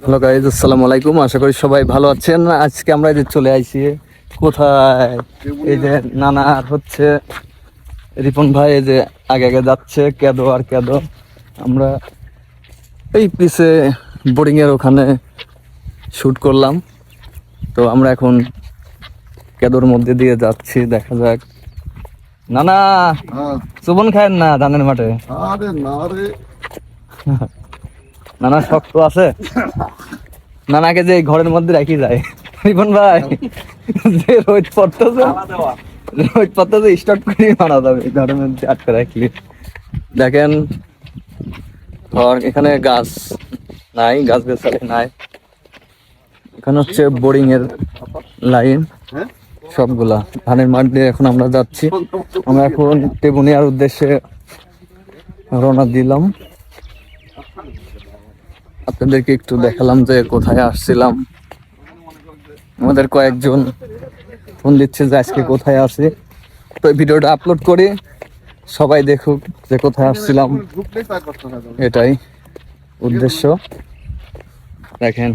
Hello guys, আসসালামু আলাইকুম। আশা করি সবাই ভালো আছেন। আজকে আমরা এই যে চলে আইছি কোথায়, এই যে নানার হচ্ছে রিপন ভাই এই যে আগে আগে যাচ্ছে, কেদো আর কেদো। আমরা এই পিছে বোর্ডিং এর ওখানে শুট করলাম। তো আমরা এখন কেদোর মধ্যে দিয়ে যাচ্ছি, দেখা যাক। নানা চুবন খায়েন না ধানের মাঠে? আরে না রে, নানা শক্ত আছে, নানাকে যে ঘরের মধ্যে রাখি যায়। রিপন ভাই যে রোদ পড়তেছে, রোদ পড়তেছে, স্টার্ট করে মারা যাবে ঘরের মধ্যে আটকে রাখলি। দেখেন ধর এখানে গাছ নাই, গাছ গাছালি নাই। এখানে হচ্ছে বোরিং এর লাইন সবগুলা। ধানের মাঠ দিয়ে এখন আমরা যাচ্ছি। আমরা এখন তেবুনিয়ার উদ্দেশ্যে রওনা দিলাম। আপনাদেরকে একটু দেখালাম যে কোথায় আসছিলাম। আমাদের কয়েকজন ফোন দিচ্ছে যে আজকে কোথায় আসি, তো ভিডিওটা আপলোড করি, সবাই দেখুক যে কোথায় আসছিলাম। এটাই উদ্দেশ্য। দেখেন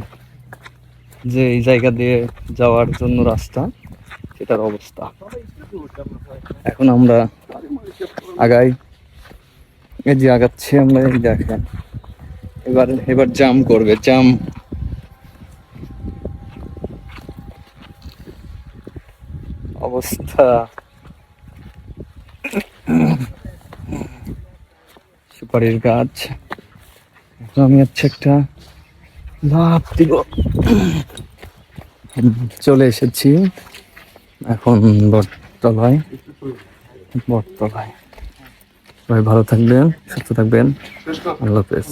যে এই জায়গা দিয়ে যাওয়ার জন্য রাস্তা, সেটার অবস্থা। এখন আমরা আগাই, এই যে আগাচ্ছি আমরা। এই দেখেন এবার জাম করবে, জাম। অবস্থা সুপারির গাছ। আমি হচ্ছে একটা লাফ দিব। চলে এসেছি এখন বটতলায়। সবাই ভালো থাকবেন, সুস্থ থাকবেন। আল্লাহ হাফেজ।